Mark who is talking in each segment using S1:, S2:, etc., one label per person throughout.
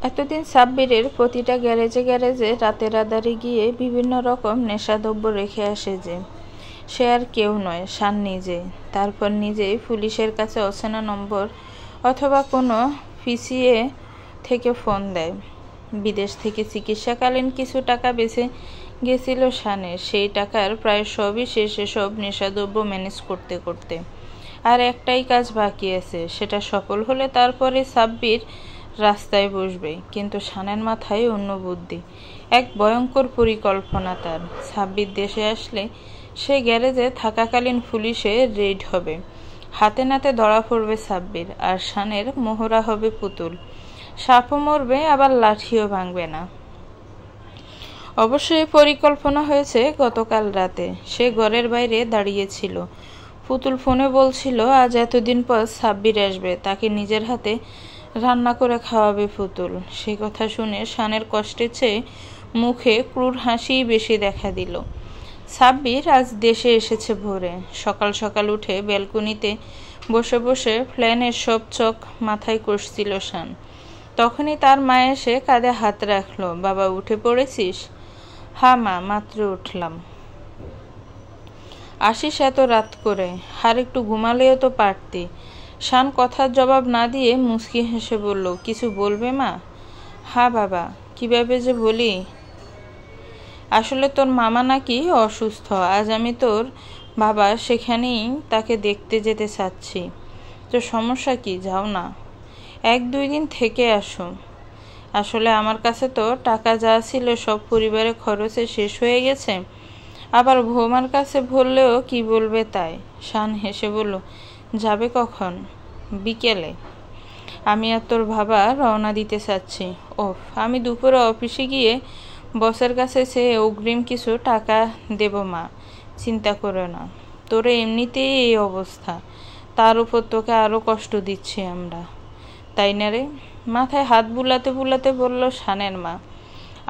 S1: এতদিন সাব্বিরের প্রতিটা গ্যারেজে গ্যারেজে রাতের আঁধারে গিয়ে বিভিন্ন রকম নেশাদ্রব্য রেখে আসে যে সে আর কেউ নয়, শান নিজে। তারপর নিজেই পুলিশের কাছে অচেনা নম্বর অথবা কোনো পিসিএ থেকে ফোন দেয়। বিদেশ থেকে চিকিৎসাকালীন কিছু টাকা বেঁচে গেছিল শানের, সেই টাকার প্রায় সবই শেষ এসব নেশাদ্রব্য ম্যানেজ করতে করতে। আর একটাই কাজ বাকি আছে, সেটা সফল হলে তারপরে সাব্বির রাস্তায় বসবে। কিন্তু শানের মাথায় অন্য বুদ্ধি, এক ভয়ঙ্কর পরিকল্পনা তার। সাব্বির দেশে আসলে সে গ্যারেজে থাকাকালীন পুলিশে রেড হবে, হাতে নাতে ধরা পড়বে সাব্বির, আর শানের মোহরা হবে পুতুল। সাপও মরবে, আবার লাঠিও ভাঙবে না। অবশ্যই পরিকল্পনা হয়েছে গতকাল রাতে। সে ঘরের বাইরে দাঁড়িয়েছিল। পুতুল ফোনে বলছিল আজ এতদিন পর সাব্বির আসবে, তাকে নিজের হাতে রান্না করে খাওয়াবে পুতুল। সেই কথা শুনে শানের কষ্টের চেয়ে মুখে ক্রূর হাসিই বেশি দেখা দিল। সাব্বির আজ দেশে এসেছে ভোরে। সকাল সকাল উঠে ব্যালকনিতে বসে বসে প্ল্যানের সব চক মাথায় কষছিল শান। তখনই তার মা এসে কাঁধে হাত রাখলো। বাবা, উঠে পড়েছিস? হ্যাঁ মা, মাত্র উঠলাম। আসিস এত রাত করে? আর একটু ঘুমালেও তো পারতি। শান কথার জবাব না দিয়ে মুচকি হেসে বলল, কিছু বলবে মা? হ্যাঁ বাবা, কিভাবে যে বলি। আসলে তোর মামা নাকি অসুস্থ। আজ আমি তোর বাবা সেখানেই তাকে দেখতে যেতে চাচ্ছি। তো সমস্যা কি? যাও না, 1-2 দিন থেকে আসো। আসলে আমার কাছে তো টাকা যা ছিল সব পরিবারের খরচে শেষ হয়ে গেছে। আবার বৌমার কাছে বললেও কি বলবে তাই। শান হেসে বলল, যাবে কখন? বিকেলে। আমি আর তোর বাবা রওনা দিতে চাচ্ছি। ওহ, আমি দুপুরে অফিসে গিয়ে বসের কাছে সে অগ্রিম কিছু টাকা দেব মা, চিন্তা করো না। তোরে এমনিতেই এই অবস্থা, তার উপর তোকে আরও কষ্ট দিচ্ছি আমরা, তাই না রে? মাথায় হাত বুলাতে বুলাতে বলল শানের মা,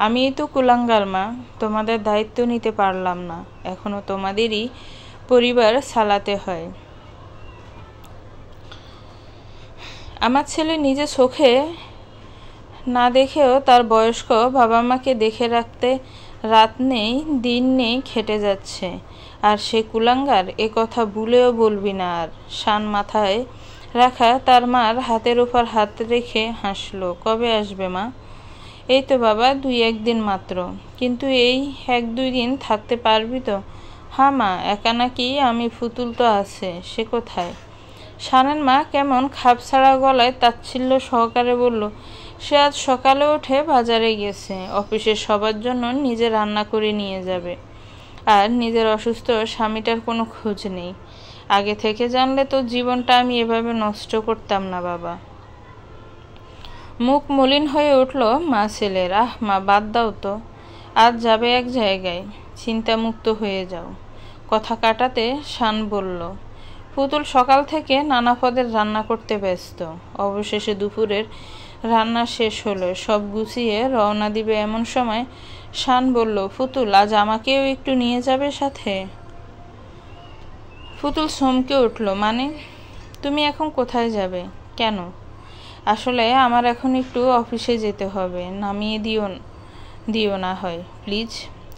S1: আমিই তো কুলাঙ্গার মা, তোমাদের দায়িত্ব নিতে পারলাম না। এখনো তোমাদেরই পরিবার চালাতে হয়। আমার ছেলে নিজে চোখে না দেখেও তার বয়স্ক বাবা মাকে দেখে রাখতে রাত নেই দিন নেই খেটে যাচ্ছে। আর সে কুলাঙ্গার, এ কথা ভুলেও বলবি না আর। শান মাথায় রাখা তার মার হাতের উপর হাত রেখে হাসলো। কবে আসবে মা? এই তো বাবা, 2-1 দিন মাত্র। কিন্তু এই 1-2 দিন থাকতে পারবি তো? হ্যাঁ মা, একা নাকি? আমি পুতুল তো আছে, সে কোথায়? শানের মা কেমন খাপছাড়া গলায় তাচ্ছিল্য সহকারে বলল, সে আজ সকালে উঠে বাজারে গেছে। অফিসের সবার জন্য নিজে রান্না করে নিয়ে যাবে। আর নিজের অসুস্থ স্বামীটার কোনো খোঁজ নেই। আগে থেকে জানলে তো জীবনটা আমি এভাবে নষ্ট করতাম না বাবা। মুখ মলিন হয়ে উঠল মা ছেলের। আহ মা, বাদ দাও তো। আজ যাবে এক জায়গায়, চিন্তামুক্ত হয়ে যাও। কথা কাটাতে শান বলল, পুতুল সকাল থেকে নানা পদের রান্না করতে ব্যস্ত। অবশেষে দুপুরের রান্না শেষ হলো। সব গুছিয়ে রওনা দিবে এমন সময় শান বলল, পুতুল, আজ আমাকেও একটু নিয়ে যাবে সাথে? পুতুল চমকে উঠল, মানে? তুমি এখন কোথায় যাবে? কেন? আসলে আমার এখন একটু অফিসে যেতে হবে, নামিয়ে দিও না হয় প্লিজ।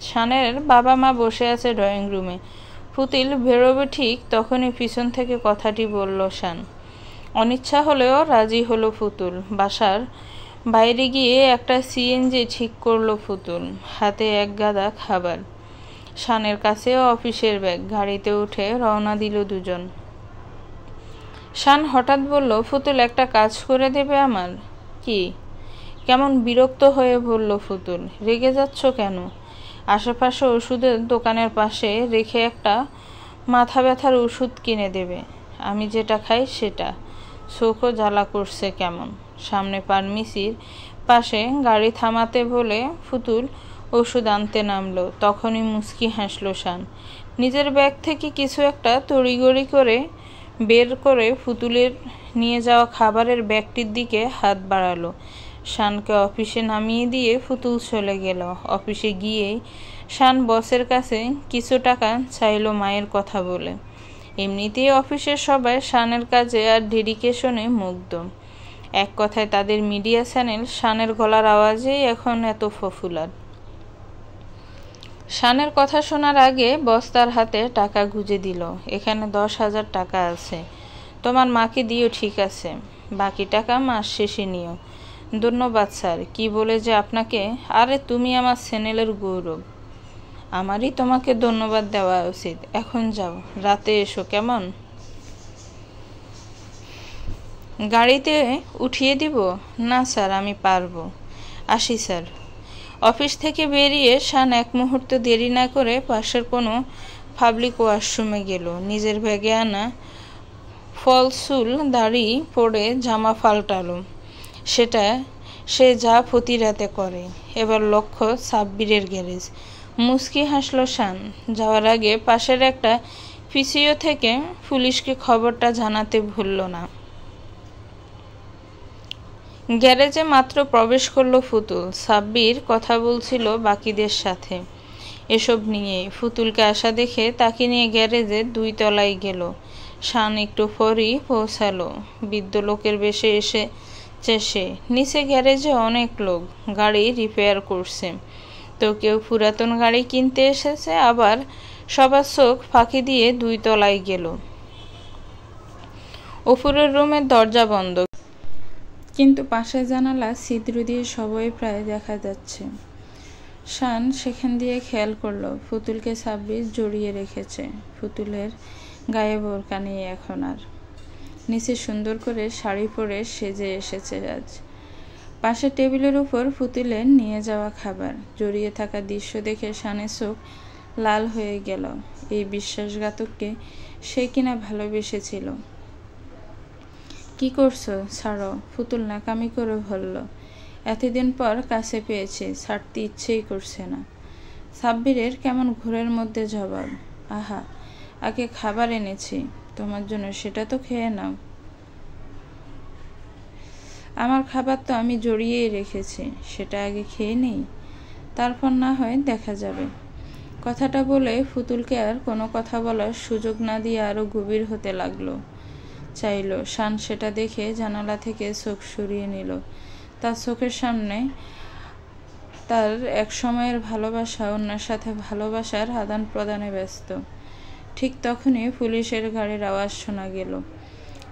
S1: শানের বাবা মা বসে আছে ড্রয়িং রুমে। পুতুল বেরোবে ঠিক তখনই পিছন থেকে কথাটি বলল শান। অনিচ্ছা হলেও রাজি হলো পুতুল। বাসার বাইরে গিয়ে একটা সিএনজি ঠিক করলো পুতুল, হাতে এক গাদা খাবার, শানের কাছেও অফিসের ব্যাগ। গাড়িতে উঠে রওনা দিল দুজন। শান হঠাৎ বলল, পুতুল, একটা কাজ করে দেবে আমার? কি? কেমন বিরক্ত হয়ে বলল পুতুল। রেগে যাচ্ছ কেন? আশেপাশে ওষুধের দোকানের পাশে রেখে একটা মাথা ব্যথার ওষুধ কিনে দেবে। আমি যেটা খাই সেটা। চোখও জ্বালা করছে কেমন। সামনে ফার্মেসির পাশে গাড়ি থামাতে বলে পুতুল ওষুধ আনতে নামলো। তখনই মুচকি হাসল শান। নিজের ব্যাগ থেকে কিছু একটা তড়িঘড়ি করে বের করে পুতুলের নিয়ে যাওয়া খাবারের ব্যাগটির দিকে হাত বাড়ালো। শানকে অফিসে নামিয়ে দিয়ে পুতুল চলে গেল। অফিসে গিয়েই শান বসের কাছে কিছু টাকা চাইল মায়ের কথা বলে। এমনিতেই অফিসের সবাই শানের কাজে আর ডেডিকেশনে মুগ্ধ। এক কথায় তাদের মিডিয়া চ্যানেল শানের গলার আওয়াজেই এখন এত পপুলার। শানের কথা শোনার আগে বস তার হাতে টাকা গুঁজে দিল। এখানে 10,000 টাকা আছে, তোমার মাকে দিও, ঠিক আছে? বাকি টাকা মাস শেষে নিও। ধন্যবাদ স্যার। কি বলে যে আপনাকে। আরে তুমি আমার চ্যানেলের গৌরব, আমারই তোমাকে ধন্যবাদ দেওয়া উচিত। এখন যাও, রাতে এসো কেমন? গাড়িতে উঠিয়ে দিব? না স্যার, আমি পারবো। আসি স্যার। অফিস থেকে বেরিয়ে শান এক মুহূর্ত দেরি না করে পাশের কোনো পাবলিক ওয়াশরুমে গেল। নিজের ব্যাগে আনা ফলসুল দাড়ি পরে জামা পাল্টালো। সেটা সে যা প্রতি রাতে করে। এবার লক্ষ্য সাব্বিরের গ্যারেজ। মুচকি হাসল শান। যাওয়ার আগে পাশের একটা পিসিও থেকে পুলিশকে খবরটা জানাতে ভুলল না। গ্যারেজে মাত্র প্রবেশ করলো ফুতুল। সাব্বির কথা বলছিল বাকিদের সাথে এসব নিয়ে। ফুতুলকে আসা দেখে তাকে নিয়ে গ্যারেজে 2 তলায় গেল। শান একটু পরই পৌঁছালো। বৃদ্ধ লোকের বেশে এসেছে সে। নিচে গ্যারেজে অনেক লোক গাড়ি রিপেয়ার করছে, তো কেউ পুরাতন গাড়ি কিনতে এসেছে, আবার সবার চোখ ফাঁকি দিয়ে 2 তলায় গেল। উপরের রুমের দরজা বন্ধ, কিন্তু পাশের জানালা ছিদ্র দিয়ে সবাই প্রায় দেখা যাচ্ছে। শান সেখান দিয়ে খেয়াল করলো ফুতুলকে সাব্বির জড়িয়ে রেখেছে। ফুতুলের গায়ে বোরকা নেই এখন আর। নিচে সুন্দর করে শাড়ি পরে সেজে এসেছে আজ। পাশে টেবিলের উপর ফুতুলের নিয়ে যাওয়া খাবার। জড়িয়ে থাকা দৃশ্য দেখে শানের চোখ লাল হয়ে গেল। এই বিশ্বাসঘাতককে সে কিনা ভালোবেসেছিল। কি করছো? ছাড়ো। ফুতুল নাকামি করে বলল। এতদিন পর কাছে পেয়েছি, ছাড়তে ইচ্ছেই করছে না। সাব্বিরের কেমন ঘোরের মধ্যে জবাব। আহা, আগে খাবার এনেছি তোমার জন্য, সেটা তো খেয়ে নাও। আমার খাবার তো আমি জড়িয়েই রেখেছি, সেটা আগে খেয়ে নেই, তারপর না হয় দেখা যাবে। কথাটা বলে ফুতুলকে আর কোনো কথা বলার সুযোগ না দিয়ে আরো গভীর হতে লাগলো। চাইল শান সেটা দেখে জানালা থেকে চোখ সরিয়ে নিল। তার চোখের সামনে তার এক সময়ের ভালোবাসা অন্যের সাথে ভালোবাসার আদান প্রদানে ব্যস্ত। ঠিক তখনই পুলিশের গাড়ির আওয়াজ শোনা গেল।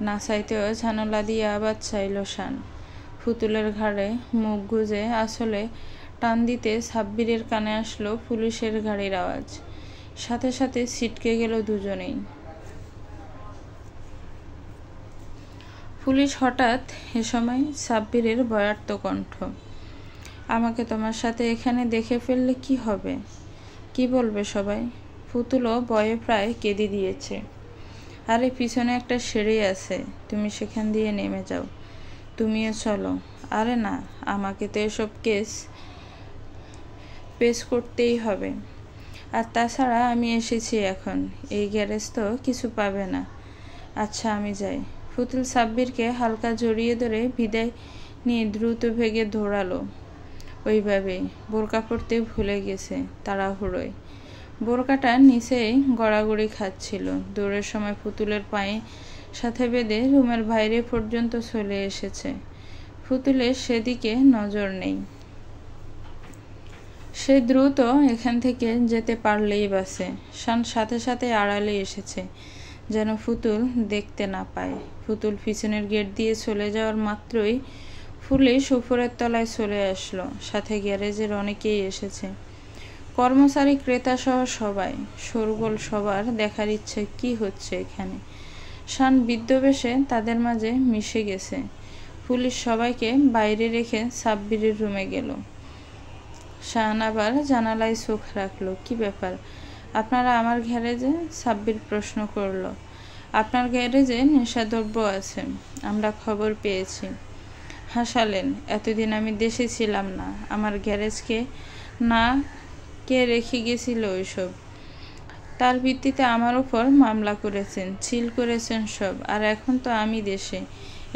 S1: না চাইতেও জানালা দিয়ে আবার চাইল শান। ফুতুলের ঘাড়ে মুখ গুজে আসলে টান দিতে সাব্বিরের কানে আসলো পুলিশের গাড়ির আওয়াজ। সাথে সাথে ছিটকে গেল দুজনেই। পুলিশ হঠাৎ এ সময় সাব্বিরের ভয়ার্ত কণ্ঠ। আমাকে তোমার সাথে এখানে দেখে ফেললে কি হবে? কি বলবে সবাই? ফুতুলও ভয়ে প্রায় কেঁদে দিয়েছে। আরে পিছনে একটা সিঁড়ি আছে, তুমি সেখান দিয়ে নেমে যাও। তুমিও চলো। আরে না, আমাকে তো এসব কেস পেশ করতেই হবে। আর তাছাড়া আমি এসেছি এখন, এই গ্যারেজ তো কিছু পাবে না। আচ্ছা আমি যাই। ফুতুল সাব্বিরকে হালকা জড়িয়ে ধরে বিদায় নিয়ে দ্রুত ভেগে দৌড়ালো। ওইভাবেই বোরকা পরতে ভুলে গেছে তাড়াহুড়োয়। বোরকাটা নিচেই গড়াগড়ি খাচ্ছিল। দৌড়ের সময় পুতুলের পায়ে সাথে বেঁধে রুমের বাইরে পর্যন্ত চলে এসেছে। পুতুলের সেদিকে নজর নেই। সে দ্রুত এখান থেকে যেতে পারলেই বাসে। শান সাথে সাথে আড়ালে এসেছে, যেন পুতুল দেখতে না পায়। পুতুল পিছনের গেট দিয়ে চলে যাওয়ার মাত্রই পুলিশ উপরের তলায় চলে আসলো। সাথে গ্যারেজের অনেকেই এসেছে, কর্মচারী, ক্রেতা সহ সবাই। শোরগোল, সবার দেখার ইচ্ছে কি হচ্ছে এখানে। শান বিদ্যবেশে তাদের মাঝে মিশে গেছে। পুলিশ সবাইকে বাইরে রেখে সাব্বিরের রুমে গেল। শান আবার জানালায় চোখ রাখলো। কি ব্যাপার, আপনারা আমার গ্যারেজে? সাব্বির প্রশ্ন করল। আপনার গ্যারেজে নেশাদ্রব্য আছে, আমরা খবর পেয়েছি। হাসালেন। এতদিন আমি দেশে ছিলাম না, আমার গ্যারেজকে না কে রেখে গেছিল ওইসব, তার ভিত্তিতে আমার উপর মামলা করেছেন, সিল করেছেন সব। আর এখন তো আমি দেশে,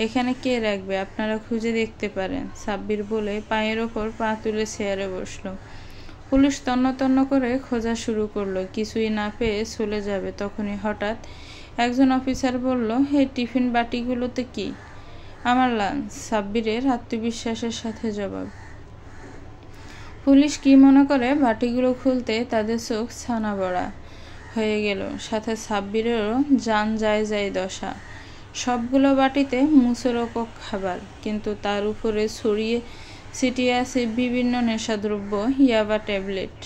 S1: এখানে কে রাখবে? আপনারা খুঁজে দেখতে পারেন, সাব্বির বলে পায়ের ওপর পা তুলে চেয়ারে বসলো। পুলিশ তন্ন তন্ন করে খোঁজা শুরু করলো, কিছুই না পেয়ে চলে যাবে। তখনই হঠাৎ একজন অফিসার বলল, এই টিফিন বাটিগুলোতে কি? আমার লাঞ্চ, সাব্বিরের আত্মবিশ্বাসের সাথে জবাব। পুলিশ কি মনে করে বাটিগুলো খুলতে তাদের চোখ ছানা বড়া হয়ে গেল, সাথে সাব্বিরেরও জান যায় দশা। সবগুলো বাটিতে মুখরোচক খাবার, কিন্তু তার উপরে ছড়িয়ে ছিটিয়ে আছে বিভিন্ন নেশাদ্রব্য, ইয়াবা ট্যাবলেট,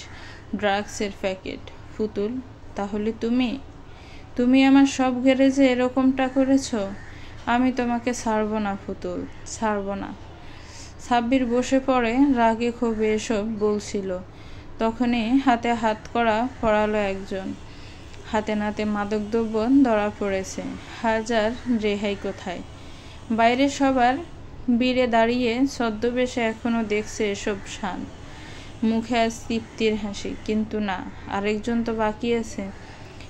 S1: ড্রাগসের প্যাকেট। পুতুল, তাহলে তুমি আমার সব গ্যারেজে এরকমটা করেছ? আমি তোমাকে ছাড়ব না পুতুল, ছাড়ব না। সাব্বির বসে পড়ে, রাগে ক্ষোভে এসব বলছিল। তখনই হাতে হাত করা পড়ালো একজন। হাতে নাতে মাদকদ্রব্য ধরা পড়েছে। হাজার রেহাই কোথায়? বাইরে সবার ভিড়ে দাঁড়িয়ে ছদ্মবেশে এখনো দেখছে এসব শান। মুখে আজ তৃপ্তির হাসি, কিন্তু না, আরেকজন তো বাকি আছে।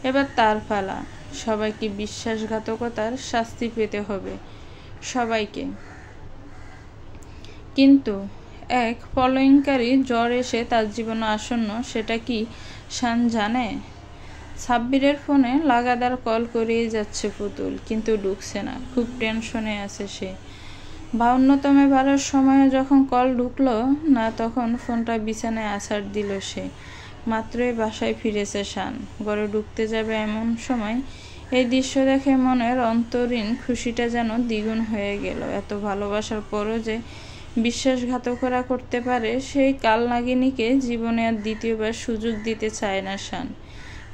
S1: এবার তার পালা। সবাইকে বিশ্বাসঘাতকতার শাস্তি পেতে হবে, সবাইকে। কিন্তু এক প্রলয়ঙ্কারী জ্বর এসে তার জীবন আসন্ন, সেটা কি শান জানে? সাব্বিরের ফোনে লাগাতার কল করেই যাচ্ছে পুতুল, কিন্তু ঢুকছে না। খুব টেনশনে আছে সে। 52তম বারের সময় যখন কল ঢুকলো না, তখন ফোনটা বিছানায় আছাড় দিল সে। মাত্রই বাসায় ফিরেছে শান, ঘরে ঢুকতে যাবে এমন সময় এই দৃশ্য দেখে মনের অন্তরীণ খুশিটা যেন দ্বিগুণ হয়ে গেল। এত ভালোবাসার পরও যে বিশ্বাসঘাতকরা করতে পারে, সেই কালনাগিনীকে জীবনে আর দ্বিতীয়বার সুযোগ দিতে চায় না শান।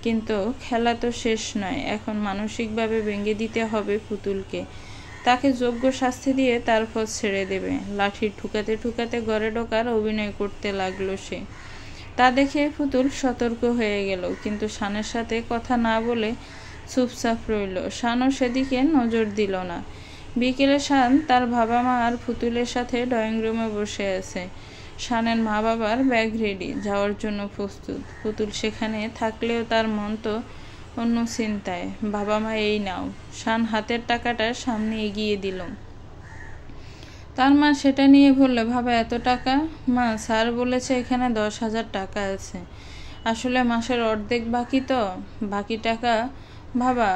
S1: কিন্তু খেলা তো শেষ নয়, এখন মানসিকভাবে ভেঙে দিতে হবে পুতুলকে। তাকে যোগ্য শাস্তি দিয়ে তারপর ছেড়ে দেবে। লাঠি ঠুকাতে ঠুকাতে ঘরে ঢোকার অভিনয় করতে লাগলো সে। তা দেখে পুতুল সতর্ক হয়ে গেল, কিন্তু শানের সাথে কথা না বলে চুপচাপ রইল। শানও সেদিকে নজর দিল না। বিকেলে শান তার বাবা মা আর পুতুলের সাথে ড্রয়িং রুমে বসে আছে। শানের মা বাবার ব্যাগ রেডি, যাওয়ার জন্য প্রস্তুত। পুতুল সেখানে থাকলেও তার মন তো অন্য চিন্তায়। বাবা মা, এই নাও। শান হাতের টাকাটা সামনে এগিয়ে দিল। তার মা সেটা নিয়ে বলল, বাবা এত টাকা? মা, স্যার বলেছে এখানে 10,000 টাকা আছে। আসলে মাসের অর্ধেক বাকি তো, বাকি টাকা। বাবা,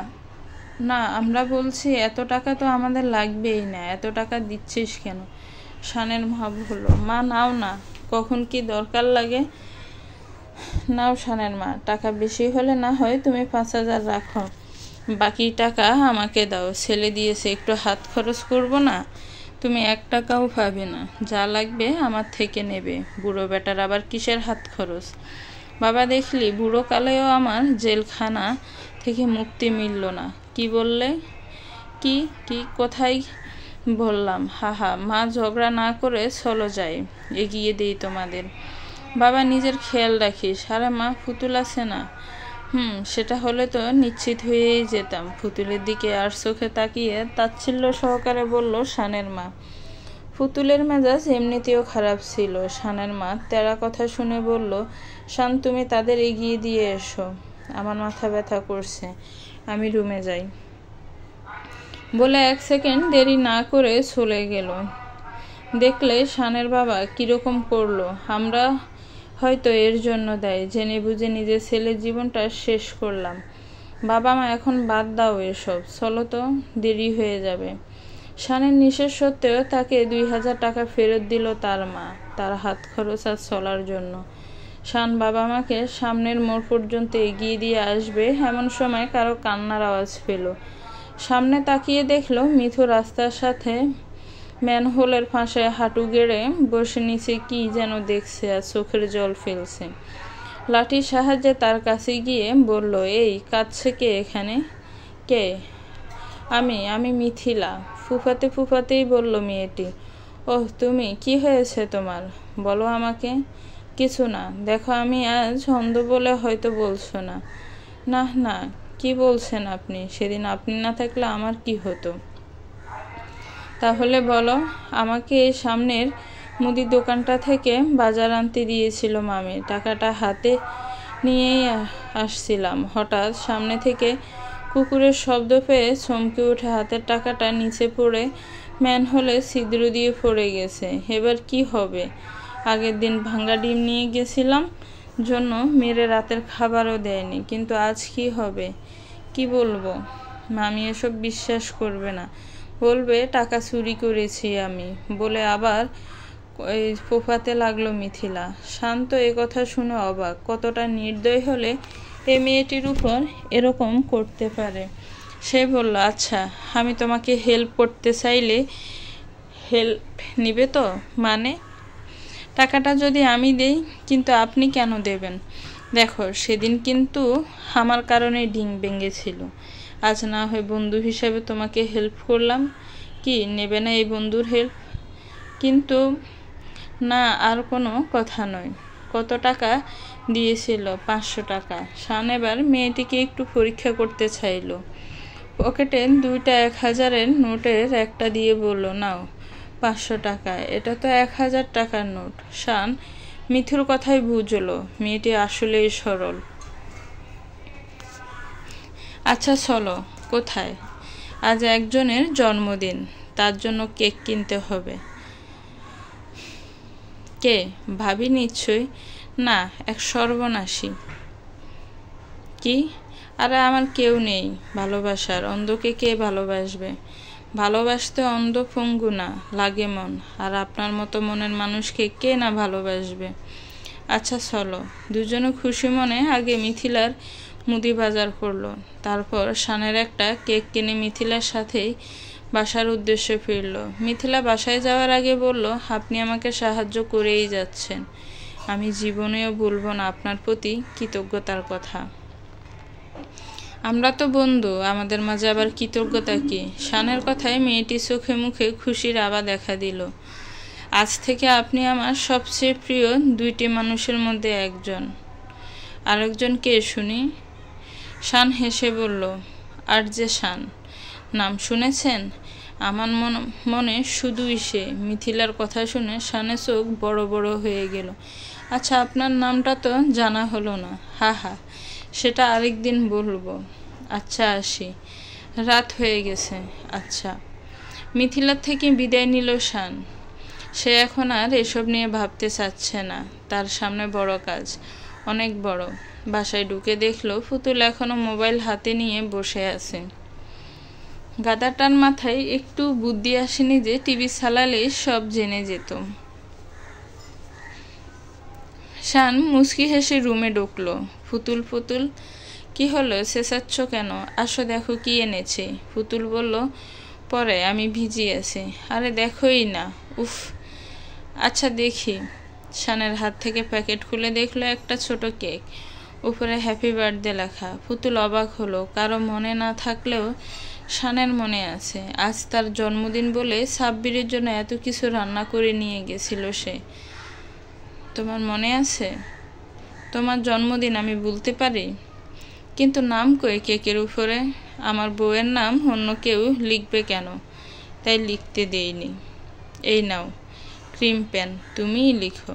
S1: না, আমরা বলছি এত টাকা তো আমাদের লাগবেই না, এত টাকা দিচ্ছিস কেন? শানের মা বলল, মা নাও না, কখন কি দরকার লাগে নাও। শানের মা, টাকা বেশি হলে না হয় তুমি 5,000 রাখো, বাকি টাকা আমাকে দাও। ছেলে দিয়েছে, একটু হাত খরচ করব না? তুমি 1 টাকাও পাবে না, যা লাগবে আমার থেকে নেবে। বুড়ো বেটার আবার কিসের হাত খরচ? বাবা, দেখলি বুড়ো কালেও আমার জেলখানা থেকে মুক্তি মিলল না। কি বললে? কি কি কোথায় বললাম? হা, মা, ঝগড়া না করে চলো যাই, এগিয়ে দেই তোমাদের। বাবা, নিজের খেয়াল রাখিস। আরে মা, পুতুল আছে না? সেটা হলে তো নিশ্চিত হয়েই যেতাম। পুতুলের দিকে আর চোখে তাকিয়ে তাচ্ছিল্য সহকারে বলল শানের মা। পুতুলের মেজাজ এমনিতেও খারাপ ছিল। শানের মা তেরা কথা শুনে বলল, শান, তুমি তাদের এগিয়ে দিয়ে এসো, আমার মাথা ব্যথা করছে, আমি রুমে যাই। বলে 1 সেকেন্ড দেরি না করে চলে গেল। দেখলে শানের বাবা কিরকম করলো। আমরা হয়তো এর জন্য দেয়, জেনে বুঝে নিজের ছেলের জীবনটা শেষ করলাম। বাবা মা, এখন বাদ দাও এসব, চলো তো, দেরি হয়ে যাবে। শানের নিষেধ সত্ত্বেও তাকে 2,000 টাকা ফেরত দিল তার মা, তার হাত খরচ আর চলার জন্য। শান বাবা মাকে সামনের মোড় পর্যন্ত এগিয়ে দিয়ে আসবে এমন সময় কারো কান্নার আওয়াজ পেল। সামনে তাকিয়ে দেখলো মিথু রাস্তার সাথে ম্যানহোলের ফাঁসে হাঁটু গেড়ে বসে নিচে কি যেন দেখছে আর চোখের জল ফেলছে। লাঠির সাহায্যে তার কাছে গিয়ে বলল, এই কাঁদছে কে এখানে? কে? আমি মিথিলা। ফুফাতেই বলল মেয়েটি। ওহ, তুমি, কি হয়েছে তোমার? বলো আমাকে। কিছু না, দেখো আমি আজ অন্ধ বলে হয়তো বলছো না। না, কি বলছেন আপনি? সেদিন আপনি না থাকলে আমার কি হতো? তাহলে বলো। আমাকে এই সামনের মুদির দোকানটা থেকে বাজার আনতে দিয়েছিল মামি। টাকাটা হাতে নিয়েই আসছিলাম, হঠাৎ সামনে থেকে কুকুরের শব্দ পেয়ে চমকে উঠে হাতের টাকাটা নিচে পড়ে ম্যানহোলে ছিদ্র দিয়ে পড়ে গেছে। এবার কি হবে? আগের দিন ভাঙা ডিম নিয়ে গেছিলাম জন্য মেরে রাতের খাবারও দেয়নি, কিন্তু আজ কি হবে? কি বলবো? মামি এসব বিশ্বাস করবে না। বলবে টাকা চুরি করেছি আমি বলে আবার ফোফাতে লাগলো মিথিলা। শান্ত এ কথা শুনে অবাক, কতটা নির্দয় হলে এই মেয়েটির উপর এরকম করতে পারে। সে বলল, আচ্ছা আমি তোমাকে হেল্প করতে চাইলে হেল্প নিবে তো? মানে টাকাটা যদি আমি দেই, কিন্তু আপনি কেন দেবেন? দেখো সেদিন কিন্তু আমার কারণে ডিং ভেঙেছিল, আজ না হয় বন্ধু হিসেবে তোমাকে হেল্প করলাম, কি নেবে না এই বন্ধুর হেল্প? কিন্তু না, আর কোনো কথা নয়। কত টাকা দিয়েছিল? 500 টাকা। শান এবার মেয়েটিকে একটু পরীক্ষা করতে চাইল। পকেটে 2টা 1000-এর নোটের একটা দিয়ে বলল, নাও 500 টাকা। এটা তো 1000 টাকার নোট। শান মিথুর কথাই বুঝলো মেয়েটি আসলেই সরল। আচ্ছা চলো। কোথায়? আজ একজনের জন্মদিন, তার জন্য কেক কিনতে হবে। কে? ভাবি নিশ্চয়ই। না, এক সর্বনাশী। কি? আরে আমার কেউ নেই ভালোবাসার, অন্ধকে কে ভালোবাসবে? ভালোবাসতে অন্ধ পঙ্গু না, লাগে মন। আর আপনার মতো মনের মানুষকে কে না ভালোবাসবে? আচ্ছা চলো। দুজনে খুশি মনে আগে মিথিলার মুদি বাজার করলো, তারপর শানের একটা কেক কিনে মিথিলার সাথেই বাসার উদ্দেশ্যে ফিরল। মিথিলা বাসায় যাওয়ার আগে বলল, আপনি আমাকে সাহায্য করেই যাচ্ছেন, আমি জীবনেও ভুলব না আপনার প্রতি কৃতজ্ঞতার কথা। আমরা তো বন্ধু, আমাদের মাঝে আবার কৃতজ্ঞতা কি? শানের কথায় মেয়েটির চোখে মুখে খুশির আভা দেখা দিল। আজ থেকে আপনি আমার সবচেয়ে প্রিয় 2টি মানুষের মধ্যে একজন। আরেকজন কে শুনি? শান হেসে বলল, আর যে শান। নাম শুনেছেন? আমার মনে শুধুই সে। মিথিলার কথা শুনে শানের চোখ বড় বড় হয়ে গেল। আচ্ছা আপনার নামটা তো জানা হলো না। হা হা, সেটা আরেকদিন বলবো। আচ্ছা আসি, রাত হয়ে গেছে। আচ্ছা। মিথিলার থেকে বিদায় নিল শান। সে এখন আর এসব নিয়ে ভাবতে চাচ্ছে না। তার সামনে বড় কাজ, অনেক বড়। বাসায় ঢুকে দেখলো পুতুল এখনো মোবাইল হাতে নিয়ে বসে আছে। গাদাটার মাথায় একটু বুদ্ধি আসেনি যে টিভি চালালে সব জেনে যেত। শান মুচকি হেসে রুমে ঢুকলো। পুতুল পুতুল, কি হলো, চেঁচাচ্ছ কেন? আসো দেখো কি এনেছে। পুতুল বলল, পরে, আমি ভিজি আছি। আরে দেখোই না। উফ, আচ্ছা দেখি। শানের হাত থেকে প্যাকেট খুলে দেখলো একটা ছোট কেক, উপরে হ্যাপি বার্থডে লেখা। পুতুল অবাক হলো। কারো মনে না থাকলেও শানের মনে আছে। আজ তার জন্মদিন বলে সাব্বিরের জন্য এত কিছু রান্না করে নিয়ে গেছিল সে। তোমার মনে আছে? তোমার জন্মদিন আমি বলতে পারি, কিন্তু নাম কই কেকের উপরে? আমার বউয়ের নাম অন্য কেউ লিখবে কেন, তাই লিখতে দেইনি। এই নাও ক্রিম পেন, তুমিই লিখো।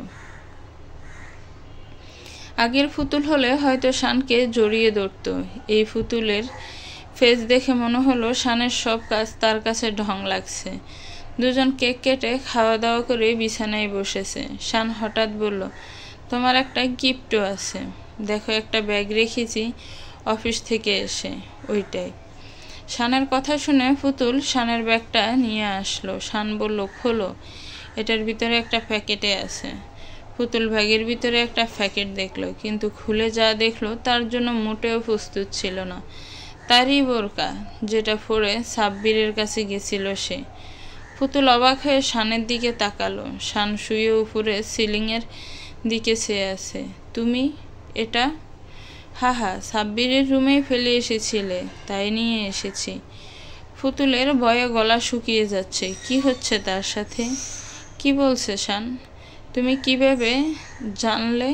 S1: আগের পুতুল হলে হয়তো শানকে জড়িয়ে ধরত। এই পুতুলের ফেস দেখে মনে হলো শানের সব কাজ তার কাছে ঢং লাগছে। দুজন কেক কেটে খাওয়া দাওয়া করে বিছানায় বসেছে। শান হঠাৎ বলল, তোমার একটা গিফটও আছে। দেখো একটা ব্যাগ রেখেছি অফিস থেকে এসে, ওইটাই। শানের কথা শুনে পুতুল শানের ব্যাগটা নিয়ে আসলো। শান বলল, খোলো, এটার ভিতরে একটা প্যাকেটে আছে। পুতুল ব্যাগের ভিতরে একটা প্যাকেট দেখলো, কিন্তু খুলে যা দেখলো তার জন্য মোটেও প্রস্তুত ছিল না। তারই বোরকা, যেটা পরে সাব্বিরের কাছে গেছিল সে। পুতুল অবাক হয়ে শানের দিকে তাকালো। শান শুয়ে উপরে সিলিংয়ের দিকে চেয়ে আছে। তুমি এটা? হা হা, সাব্বিরের রুমেই ফেলে এসেছিলে, তাই নিয়ে এসেছি। পুতুলের ভয়ে গলা শুকিয়ে যাচ্ছে। কি হচ্ছে তার সাথে? কি বলছে শান? তুমি কিভাবে জানলে?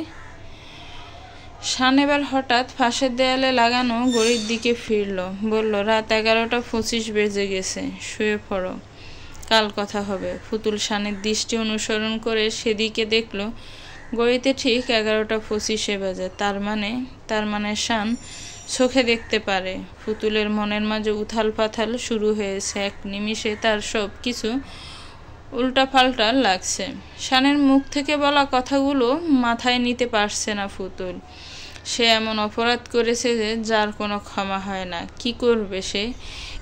S1: শান এবার হঠাৎ পাশের দেয়ালে লাগানো ঘড়ির দিকে ফিরল। বলল, রাত 11:25 বেজে গেছে, শুয়ে পড়ো, কাল কথা হবে। পুতুল শানের দৃষ্টি অনুসরণ করে সেদিকে দেখল। ঘড়িতে ঠিক 11:25 বাজে। তার মানে শান চোখে দেখতে পারে। পুতুলের মনের মাঝে উথাল পাথাল শুরু হয়েছে। এক নিমিষে তার সব কিছু উল্টাপাল্টা লাগছে। শানের মুখ থেকে বলা কথাগুলো মাথায় নিতে পারছে না পুতুল। সে এমন অপরাধ করেছে যে যার কোনো ক্ষমা হয় না। কি করবে সে?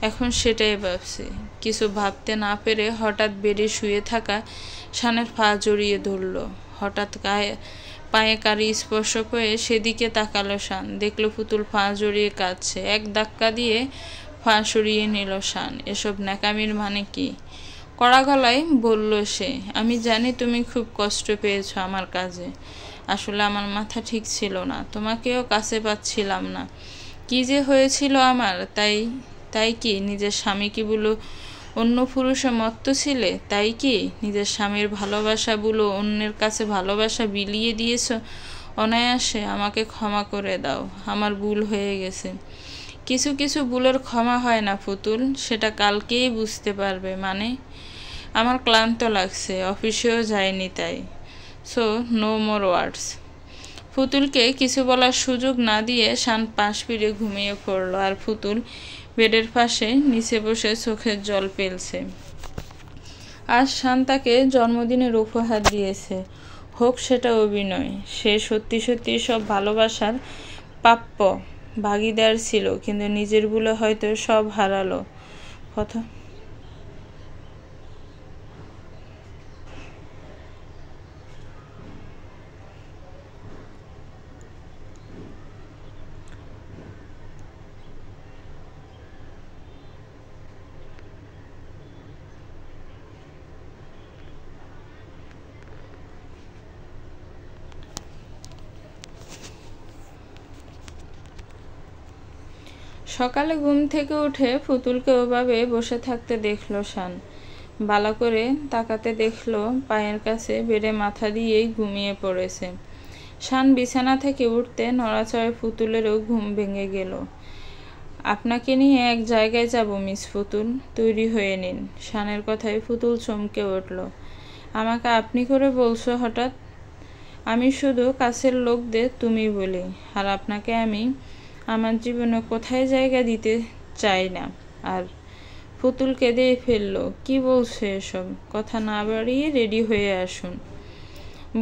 S1: এখন সেটাই ভাবছে। কিছু ভাবতে না পেরে হঠাৎ বেডে শুয়ে থাকা শানের পা জড়িয়ে ধরল। হঠাৎ পায়ে কারি স্পর্শ পেয়ে সেদিকে তাকালো শান। দেখল পুতুল পা জড়িয়ে কাঁদছে। এক ধাক্কা দিয়ে পা সরিয়ে নিল শান। এসব ন্যাকামির মানে কি? কড়া গলায় বলল সে, আমি জানি তুমি খুব কষ্ট পেয়েছ আমার কাজে। আসলে আমার মাথা ঠিক ছিল না, তোমাকেও কাছে পাচ্ছিলাম না। কি যে হয়েছিল আমার, তাই কি নিজের স্বামীকে বলো অন্য পুরুষে মত্ত ছিলে? তাই কি নিজের স্বামীর ভালোবাসা বলো অন্যের কাছে ভালোবাসা বিলিয়ে দিয়েছ অনায়াসে? আমাকে ক্ষমা করে দাও, আমার ভুল হয়ে গেছে। কিছু কিছু ভুলের ক্ষমা হয় না পুতুল, সেটা কালকেই বুঝতে পারবে। মানে আমার ক্লান্ত লাগছে, অফিসেও যায়নি তাই। সো নো মোর ওয়ার্ডস। পুতুলকে কিছু বলার সুযোগ না দিয়ে শান পাশ ফিরে ঘুমিয়ে পড়ল। আর পুতুল বেডের পাশে নিচে বসে চোখের জল ফেলছে। আজ শান তাকে জন্মদিনের উপহার দিয়েছে, হোক সেটা অভিনয়। সে সত্যি সত্যি সব ভালোবাসার প্রাপ্য ভাগিদার ছিল, কিন্তু নিজের ভুলে হয়তো সব হারালো। কথা সকালে ঘুম থেকে উঠে পুতুলকে ওভাবে বসে থাকতে দেখল শান। ভালো করে তাকাতে দেখল পায়ের কাছে বেডে মাথা দিয়েই ঘুমিয়ে পড়েছে। শান বিছানা থেকে উঠতে নড়াচড়ায় পুতুলেরও ঘুম ভেঙে গেল। আপনাকে নিয়ে এক জায়গায় যাব মিস পুতুল, তৈরি হয়ে নিন। শানের কথায় পুতুল চমকে উঠল। আমাকে আপনি করে বলছো হঠাৎ? আমি শুধু কাছের লোকদের তুমি বলি, আর আপনাকে আমি আমার জীবনে কোথায় জায়গা দিতে চাই না। আর পুতুল কেঁদে ফেলল। কি বলছো এসব? কথা না বাড়িয়ে রেডি হয়ে আসুন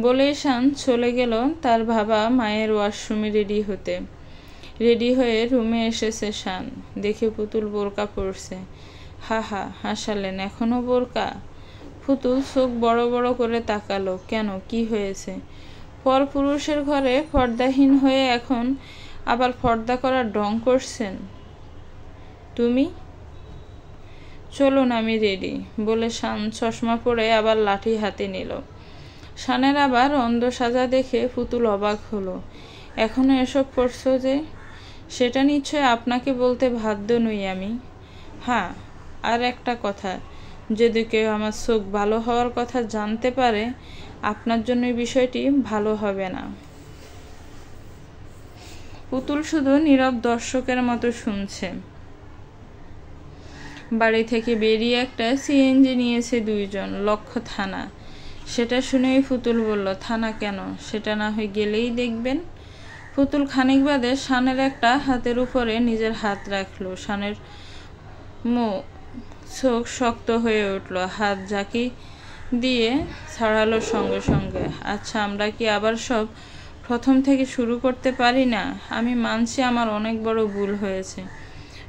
S1: বলে শান চলে গেল তার ভাবা মায়ের ওয়াশরুমে রেডি হতে। রেডি হয়ে রুমে এসেছে শান, দেখে পুতুল বোরকা পরছে। হাসালেন, এখনো বোরকা? পুতুল চোখ বড় বড় করে তাকালো। কেন, কি হয়েছে? পরপুরুষের ঘরে পর্দাহীন হয়ে এখন আবার পর্দা করার ঢং করছেন তুমি? চলুন আমি রেডি বলে শান চশমা পরে আবার লাঠি হাতে নিল। শানের আবার অন্ধ সাজা দেখে পুতুল অবাক হলো। এখনো এসব করছো যে? সেটা নিশ্চয় আপনাকে বলতে বাধ্য নই আমি। হ্যাঁ, আর একটা কথা, যদি কেউ আমার চোখ ভালো হওয়ার কথা জানতে পারে, আপনার জন্য এই বিষয়টি ভালো হবে না। পুতুল শুধু নীরব দর্শকের মতো শুনছে। বাড়ি থেকে বেরিয়ে একটা সিএনজি নিয়েছে দুইজন, লক্ষ্য থানা। সেটা শুনেই পুতুল বলল, থানা কেন? সেটা না হয় গেলেই দেখবেন। পুতুল খানিক বাদে শানের একটা হাতের উপরে নিজের হাত রাখলো। শানের চোখ শক্ত হয়ে উঠল। হাত ঝাঁকি দিয়ে ছাড়ালো সঙ্গে সঙ্গে। আচ্ছা, আমরা কি আবার সব প্রথম থেকে শুরু করতে পারি না? আমি মানছি আমার অনেক বড় ভুল হয়েছে,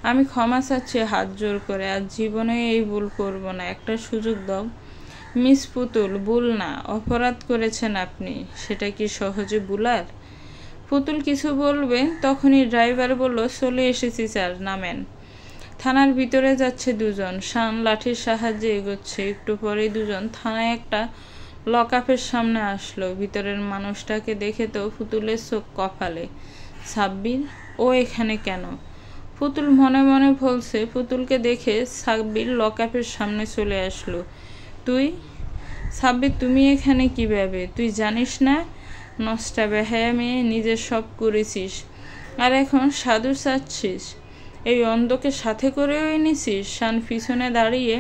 S1: আমি ক্ষমা চাচ্ছি হাত জোর করে। আর জীবনে এই ভুল করব না, একটা সুযোগ দাও। মিস পুতুল, ভুল না, অপরাধ করেছেন আপনি। সেটা কি সহজে ভুলার? পুতুল কিছু বলবে তখনই ড্রাইভার বলল, চলে এসেছি স্যার, নামেন। থানার ভিতরে যাচ্ছে দুজন। শান লাঠির সাহায্যে এগোচ্ছে। একটু পরেই দুজন থানায় একটা লকআপের সামনে আসলো। ভিতরের মানুষটাকে দেখে তো পুতুলের চোখ কপালে। সাব্বির, ও এখানে কেন? পুতুল মনে মনে বলছে। পুতুলকে দেখে সাব্বির লকআপের সামনে চলে আসলো। তুই? সাব্বির, তুমি এখানে কিভাবে? তুই জানিস না নষ্টা বেহায়া মেয়ে, নিজের সব করেছিস আর এখন সাধু চাচ্ছিস? এই অন্ধকে সাথে করেও এনেছিস? শান পিছনে দাঁড়িয়ে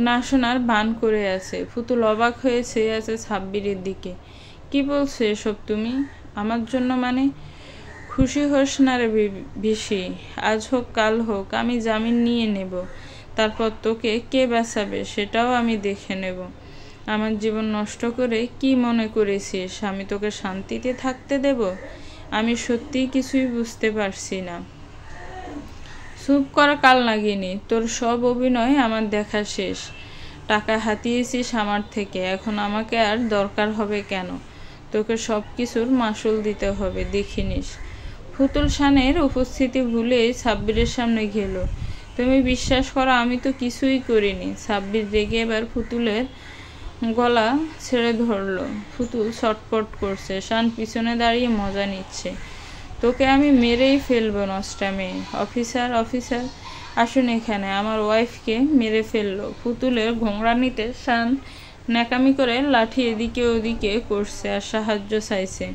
S1: না শোনার ভান করে আছে। পুতুল অবাক হয়ে চেয়ে আছে সাব্বিরের দিকে। কি বলছো এসব তুমি? আমার জন্য মানে? খুশি হোস না রে বেশি, আজ হোক কাল হোক আমি জামিন নিয়ে নেব। তারপর তোকে কে বাঁচাবে সেটাও আমি দেখে নেব। আমার জীবন নষ্ট করে কি মনে করেছিস আমি তোকে শান্তিতে থাকতে দেব? আমি সত্যিই কিছুই বুঝতে পারছি না। চুপ করা কাল নাগিনি, তোর সব অভিনয় আমার দেখা শেষ। টাকা হাতিয়েছিস আমার থেকে, এখন আমাকে আর দরকার হবে কেন? তোকে সব কিছুর মাসুল দিতে হবে, দেখিনিস। পুতুল শানের উপস্থিতি ভুলেই সাব্বিরের সামনে গেল। তুমি বিশ্বাস করো, আমি তো কিছুই করিনি। সাব্বির রেগে এবার পুতুলের গলা ছেড়ে ধরল। পুতুল ছটপট করছে, শান পিছনে দাঁড়িয়ে মজা নিচ্ছে। তোকে আমি মেরেই ফেলবো নষ্টা মেয়ে। অফিসার অফিসার আসুন এখানে, আমার ওয়াইফকে মেরে ফেললো। পুতুলের ঘোংরানিতে শান ন্যাকামি করে লাঠি এদিকে ওদিকে করছে আর সাহায্য চাইছে।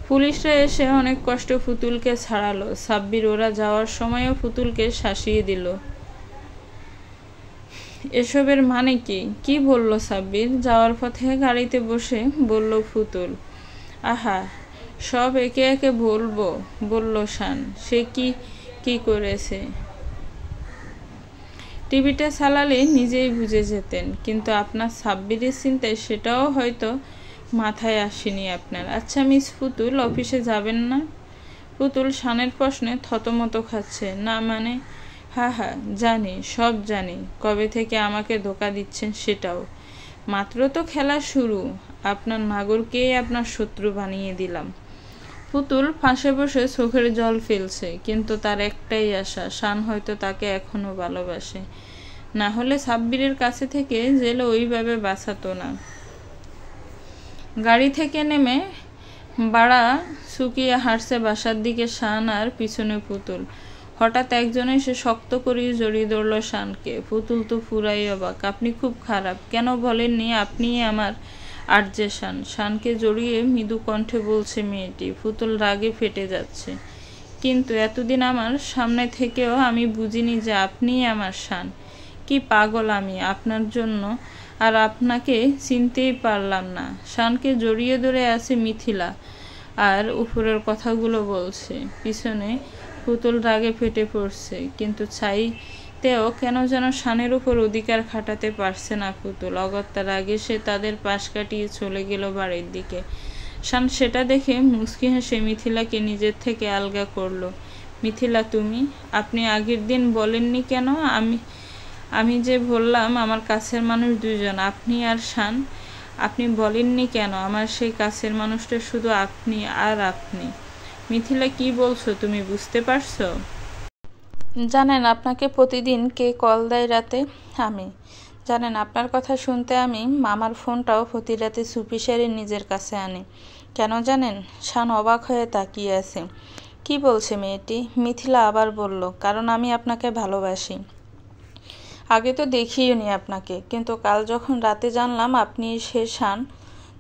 S1: পুলিশরা এসে অনেক কষ্ট পুতুলকে ছাড়ালো। সাব্বির ওরা যাওয়ার সময়ও পুতুলকে শাসিয়ে দিল। এসবের মানে কি? কি বলল সাব্বির? যাওয়ার পথে গাড়িতে বসে বলল পুতুল। আহা, সব একে একে বলবো, বলল শান। সে কি করেছে? টিভিটা চালালে নিজেই বুঝে যেতেন, কিন্তু আপনার সাব্বিরের চিন্তায় সেটাও হয়তো মাথায় আসেনি আপনার। আচ্ছা মিস পুতুল, অফিসে যাবেন না? পুতুল শানের প্রশ্নে থতমত খাচ্ছে। না মানে? হ্যাঁ, জানি, সব জানি। কবে থেকে আমাকে ধোঁকা দিচ্ছেন সেটাও। মাত্র তো খেলা শুরু, আপনার নাগরকেই আপনার শত্রু বানিয়ে দিলাম। পুতুল ফাঁসে বসে চোখের জল ফেলছে, কিন্তু তার একটাই আশা, শান হয়তো তাকে এখনো ভালোবাসে। না হলে সাব্বিরের কাছে থেকে জেলে ওইভাবে বাঁচাতো না। গাড়ি থেকে নেমে বাড়া শুকিয়ে হাঁটছে বাসার দিকে শান, আর পিছনে পুতুল। হঠাৎ একজন এসে শক্ত করে জড়িয়ে ধরল শানকে। পুতুল তো পুরাই অবাক। আপনি খুব খারাপ, কেন বলেননি? আপনিই আমার আর্যে শান। শানকে জড়িয়ে মৃদু কণ্ঠে বলছে মেয়েটি। পুতুল রাগে ফেটে যাচ্ছে। কিন্তু এতদিন আমার সামনে থেকেও আমি বুঝিনি যে আপনিই আমার শান। কি পাগল আমি আপনার জন্য, আর আপনাকে চিনতেই পারলাম না। শানকে জড়িয়ে ধরে আছে মিথিলা, আর উপরের কথাগুলো বলছে। পিছনে পুতুল রাগে ফেটে পড়ছে, কিন্তু চাইতেও কেন যেন শানের উপর অধিকার খাটাতে পারছে না পুতুল। অগত্যা রাগে সে তাদের পাশ কাটিয়ে চলে গেল বাড়ির দিকে। শান সেটা দেখে মুচকি হেসে মিথিলাকে নিজের থেকে আলগা করলো। মিথিলা তুমি? আপনি আগের দিন বলেননি কেন? আমি যে বললাম আমার কাছের মানুষ দুজন, আপনি আর শান। আপনি বলেননি কেন আমার সেই কাছের মানুষটা শুধু আপনি আর আপনি? মিথিলা, কি বলছো তুমি? বুঝতে পারছো? জানেন আপনাকে প্রতিদিন কে কল দেয় রাতে? আমি। জানেন আপনার কথা শুনতে আমি মামার ফোনটাও প্রতি রাতে চুপি সেরে নিজের কাছে আনি। কেন জানেন? শান অবাক হয়ে তাকিয়ে আছে। কি বলছে মেয়েটি? মিথিলা আবার বলল, কারণ আমি আপনাকে ভালোবাসি। আগে তো দেখিও নি আপনাকে, কিন্তু কাল যখন রাতে জানলাম আপনি সে শান,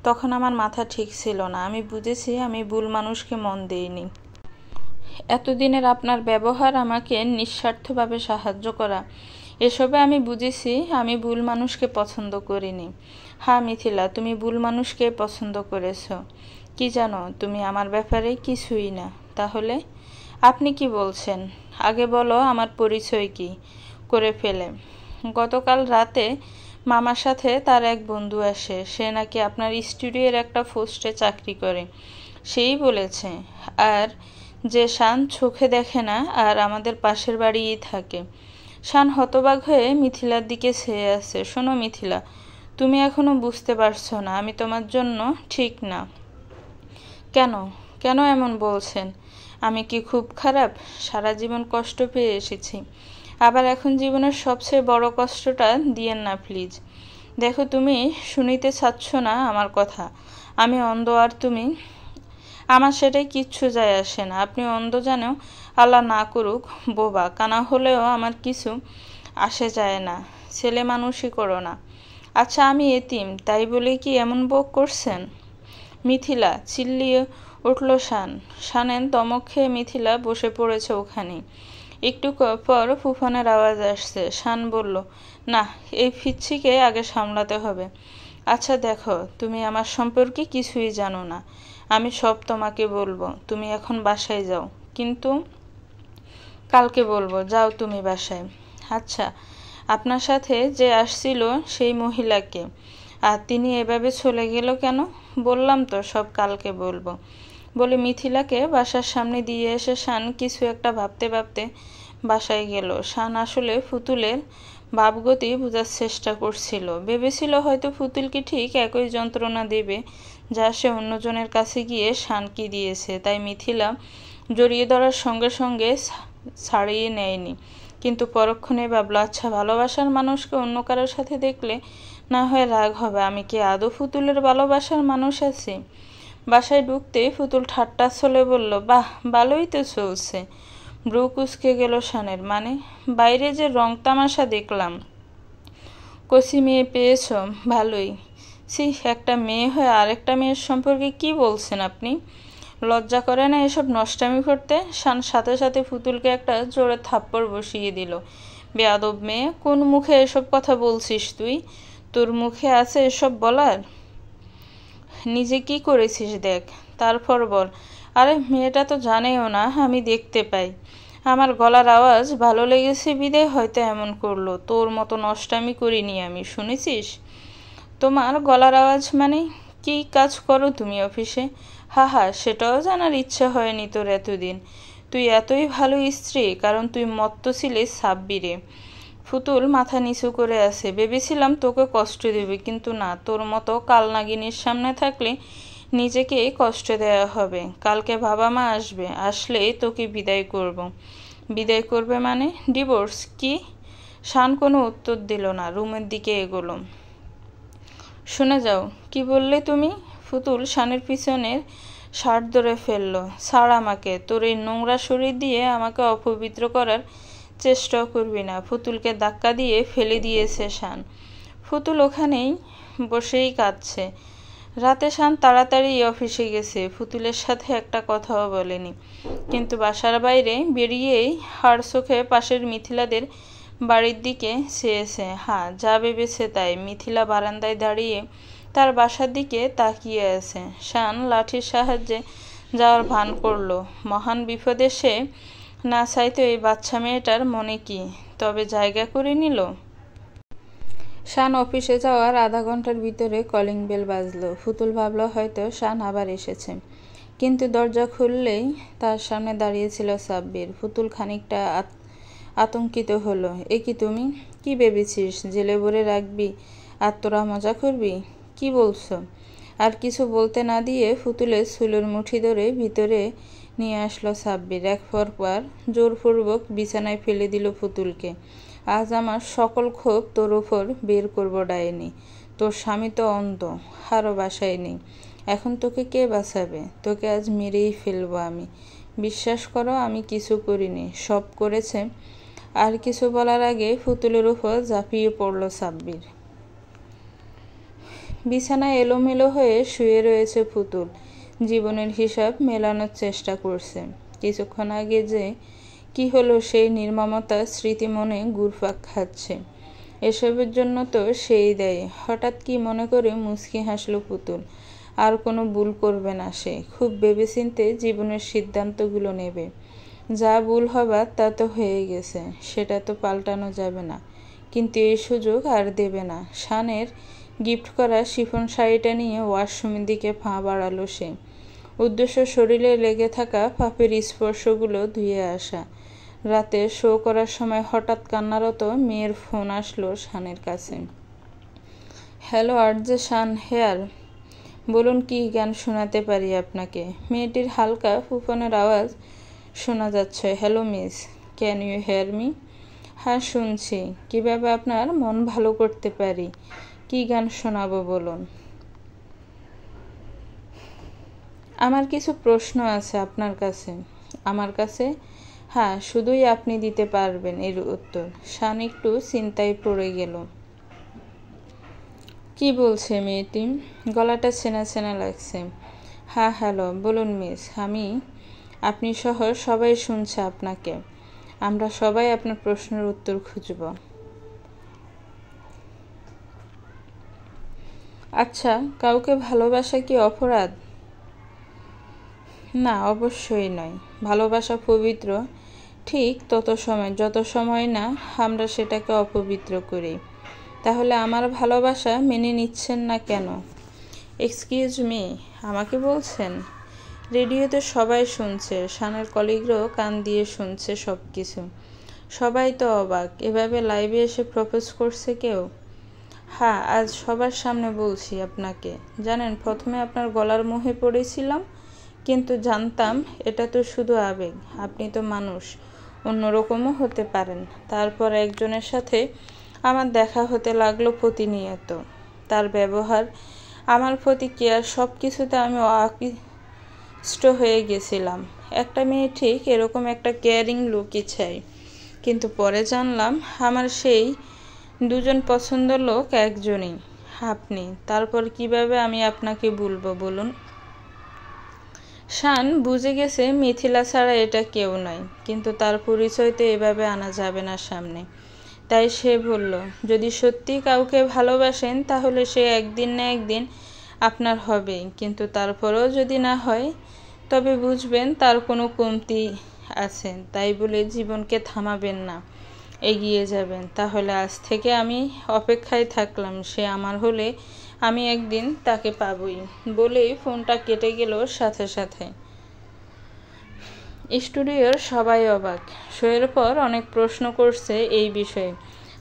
S1: তখন আমার মাথা ঠিক ছিল না। আমি বুঝেছি আমি ভুল মানুষকে মন দিইনি। এতদিনের আপনার ব্যবহার, আমাকে নিঃস্বার্থভাবে সাহায্য করা, এসবে আমি বুঝেছি আমি ভুল মানুষকে পছন্দ করিনি। হ্যাঁ মিথিলা, তুমি ভুল মানুষকে পছন্দ করেছ। কি জানো তুমি আমার ব্যাপারে? কিছুই না। তাহলে আপনি কি বলছেন? আগে বলো আমার পরিচয় কি করে ফেলে। গতকাল রাতে মামার সাথে তার এক বন্ধু আসে, সে নাকি আপনার স্টুডিওর একটা পোস্টে চাকরি করে, সেই বলেছে। আর যে শান চোখে দেখে না, আর আমাদের পাশের বাড়িই থাকে। শান হতবাক হয়ে মিথিলার দিকে চেয়ে আছে। শোনো মিথিলা, তুমি এখনো বুঝতে পারছো না আমি তোমার জন্য ঠিক না। কেন কেন এমন বলছেন? আমি কি খুব খারাপ? সারা জীবন কষ্ট পেয়ে এসেছি, আবার এখন জীবনের সবচেয়ে বড় কষ্টটা দিয়েন না প্লিজ। দেখো, তুমি শুনিতে চাচ্ছ না আমার কথা। আমি অন্ধ, আর তুমি। আমার সেটাই কিচ্ছু যায় আসে না। আপনি অন্ধ জানেও আল্লাহ না করুক বোবা কানা হলেও আমার কিছু আসে যায় না। ছেলে মানুষই করো না। আচ্ছা আমি এতিম, তাই বলে কি এমন বোক করছেন? মিথিলা, চিল্লিয়ে উঠল শান। শানের দমক খেয়ে মিথিলা বসে পড়েছে ওখানে। একটু পর ফুফানের আওয়াজ আসছে। শান বলল, না, এই পিচ্ছিকে আগে সামলাতে হবে। আচ্ছা দেখো, তুমি আমার সম্পর্কে কিছুই জানো না। আমি সব তোমাকে বলবো। তুমি এখন বাসায় যাও। কিন্তু কালকে বলবো। যাও তুমি বাসায়। আচ্ছা, আপনার সাথে যে আসছিল সেই মহিলাকে, আর তিনি এভাবে চলে গেল কেন? বললাম তো সব কালকে বলবো। বলে মিথিলাকে বাসার সামনে দিয়ে এসে শান কিছু একটা ভাবতে ভাবতে বাসায় গেল। শান আসলে ফুতুলের ভাবগতি বোঝার চেষ্টা করছিল। ভেবেছিল হয়তো ফুতুলকে ঠিক একই যন্ত্রণা দেবে যা সে অন্যজনের কাছে গিয়ে শানকে দিয়েছে, তাই মিথিলা জড়িয়ে ধরার সঙ্গে সঙ্গে ছাড়িয়ে নেয়নি। কিন্তু পরক্ষণে ভাবল, আচ্ছা, ভালোবাসার মানুষকে অন্য কারোর সাথে দেখলে না হয় রাগ হবে, আমি কি আদৌ ফুতুলের ভালোবাসার মানুষ আছি? বাসায় ঢুকতে ফুতুল ঠাট্টা ছলে বলল, বাহ, ভালোই তো চলছে। ব্রু কুঁচকে গেল শানের। মানে? বাইরে যে রং তামাশা দেখলাম। কচি মেয়ে পেয়েছ, ভালোই। সি, একটা মেয়ে হয়ে আরেকটা মেয়ের সম্পর্কে কি বলছেন আপনি? লজ্জা করে না এসব নষ্টামি করতে? শান সাথে সাথে ফুতুলকে একটা জোরে থাপ্পড় বসিয়ে দিল। বেয়াদব মেয়ে, কোন মুখে এসব কথা বলছিস তুই? তোর মুখে আছে এসব বলার? নিজে কি করেছিস দেখ, তারপর বল। আরে মেয়েটা তো জানেও না আমি দেখতে পাই। আমার গলার আওয়াজ ভালো লেগেছে বিদে হয়তো এমন করলো। তোর মতো নষ্টামি করিনি আমি, শুনেছিস? তোমার গলার আওয়াজ মানে? কি কাজ করো তুমি অফিসে? হা হা, সেটাও জানার ইচ্ছা হয়নি তোর এতদিন। তুই এতই ভালো স্ত্রী কারণ তুই মত্ত ছিলিস সাব্বিরে। ফুতুল মাথা নিচু করে আছে। ভেবেছিলাম তোকে কষ্ট দেবে, কিন্তু না, তোর মতো কালনাগিনীর সামনে থাকলে নিজেকে কষ্ট দেওয়া হবে। কালকে বাবা মা আসবে, আসলেই তোকে বিদায় করব। বিদায় করবে মানে? ডিভোর্স? কি? শান কোনো উত্তর দিল না, রুমের দিকে এগোলো। শুনে যাও, কি বললে তুমি? ফুতুল শানের পিছনের শার্ট ধরে ফেলল। ছাড় আমাকে, তোর এই নোংরা শরীর দিয়ে আমাকে অপবিত্র করার চেষ্টাও করবি না। ফুতুলকে ধাক্কা দিয়ে ফেলে দিয়েছে শান। ফুতুল ওখানেই বসেই কাঁদছে। রাতে শান তাড়াতাড়ি অফিসে গেছে, ফুতুলের সাথে একটা কথাও বলেনি। কিন্তু বাসার বাইরে বেরিয়েই হাড় চোখে পাশের মিথিলাদের বাড়ির দিকে চেয়েছে। হ্যাঁ, যা ভেবেছে তাই। মিথিলা বারান্দায় দাঁড়িয়ে তার বাসার দিকে তাকিয়ে আছে। শান লাঠির সাহায্যে যাওয়ার ভান করল। মহান বিপদে সে না চাইতো এই বাচ্চা মেয়েটার মনে কি তবে জায়গা করে নিল? শান অফিসে যাওয়ার আধা ঘন্টার ভিতরে কলিং বেল বাজলো। ফুতুল ভাবল হয়তো শান আবার এসেছে, কিন্তু দরজা খুললেই তার সামনে দাঁড়িয়েছিল সাব্বির। ফুতুল খানিকটা আতঙ্কিত হলো। এ কি তুমি? কি ভেবেছিস জেলে ভরে রাখবি আর তোরা মজা করবি? কি বলছো? আর কিছু বলতে না দিয়ে ফুতুলের চুলের মুঠি ধরে ভিতরে নিয়ে আসলো সাব্বির। এক পরপর জোরপূর্বক বিছানায় ফেলে দিল ফুতুলকে। আজ আমার সকল ক্ষোভ তোর ওপর বের করব ডাইনি। তোর স্বামী তো অন্ধ, আরও বাসায় নেই। এখন তোকে কে বাঁচাবে? তোকে আজ মেরেই ফেলবো আমি। বিশ্বাস করো, আমি কিছু করিনি, সব করেছে। আর কিছু বলার আগে ফুতুলের উপর ঝাঁপিয়ে পড়ল সাব্বির। বিছানায় এলোমেলো হয়ে শুয়ে রয়েছে ফুতুল। জীবনের হিসাব মেলানোর চেষ্টা করছে। কিছুক্ষণ আগে যে কি হলো সেই নির্মমতা স্মৃতি মনে ঘুরপাক খাচ্ছে। এসবের জন্য তো সেই দেয়। হঠাৎ কি মনে করে মুচকি হাসল পুতুল। আর কোনো ভুল করবে না সে। খুব ভেবেচিন্তে জীবনের সিদ্ধান্তগুলো নেবে। যা ভুল হবার তা তো হয়ে গেছে, সেটা তো পাল্টানো যাবে না। কিন্তু এই সুযোগ আর দেবে না। শানের গিফট করা শিফন শাড়িটা নিয়ে ওয়াশরুমের দিকে পা বাড়ালো সে। উদ্দেশ্য শরীরে লেগে থাকা পাপের স্পর্শগুলো ধুয়ে আসা। রাতে শো করার সময় হঠাৎ কান্নারত মেয়ের ফোন আসলো শানের কাছে। হ্যালো আরজে শান হেয়ার, বলুন কি গান শোনাতে পারি আপনাকে? মেয়েটির হালকা ফুফনের আওয়াজ শোনা যাচ্ছে। Hello miss, can you hear me? হ্যাঁ শুনছি। কীভাবে আপনার মন ভালো করতে পারি? কি গান শোনাবো বলুন? আমার কিছু প্রশ্ন আছে আপনার কাছে। আমার কাছে? হ্যাঁ, শুধুই আপনি দিতে পারবেন এর উত্তর। শান একটু চিন্তায় পড়ে গেল। কি বলছে মেয়েটি? গলাটা চেনা চেনা লাগছে। হ্যাঁ হ্যালো, বলুন মিস। আপনি সহ সবাই শুনছে আপনাকে। আমরা সবাই আপনার প্রশ্নের উত্তর খুঁজব। আচ্ছা, কাউকে ভালোবাসা কি অপরাধ? না, অবশ্যই নয়। ভালোবাসা পবিত্র ঠিক যত সময় না আমরা সেটাকে অপবিত্র করি। তাহলে আমার ভালোবাসা মেনে নিচ্ছেন না কেন? এক্সকিউজ মি, আমাকে বলছেন? রেডিওতে সবাই শুনছে, শানের কলিগরাও কান দিয়ে শুনছে সব কিছু। সবাই তো অবাক, এভাবে লাইভে এসে প্রপোজ করছে কেউ। হ্যাঁ, আজ সবার সামনে বলছি আপনাকে। জানেন, প্রথমে আপনার গলার মোহে পড়েছিলাম, কিন্তু জানতাম এটা তো শুধু আবেগ, আপনি তো মানুষ, অন্যরকমও হতে পারেন। তারপর একজনের সাথে আমার দেখা হতে লাগলো প্রতিনিয়ত। তার ব্যবহার, আমার প্রতি কেয়ার, সব কিছুতে আমি আকৃষ্ট হয়ে গেছিলাম। একটা মেয়ে ঠিক এরকম একটা কেয়ারিং লোকই চাই। কিন্তু পরে জানলাম আমার সেই দুজন পছন্দের লোক একজনই, আপনি। তারপর কিভাবে আমি আপনাকে বলবো বলুন? শান বুঝে গেছে মিথিলা ছাড়া এটা কেউ নয়, কিন্তু তার পরিচয় তো এভাবে আনা যাবে না সামনে। তাই সে বলল, যদি সত্যি কাউকে ভালোবাসেন তাহলে সে একদিন না একদিন আপনার হবে, কিন্তু তারপরেও যদি না হয় তবে বুঝবেন তার কোনো কমতি আছে। তাই বলে জীবনকে থামাবেন না, এগিয়ে যাবেন। তাহলে আজ থেকে আমি অপেক্ষায় থাকলাম, সে আমার হলে আমি একদিন তাকে পাবই। বলেই ফোনটা কেটে গেল সাথে সাথে। স্টুডিওর সবাই অবাক, শোয়ের পর অনেক প্রশ্ন করছে এই বিষয়ে।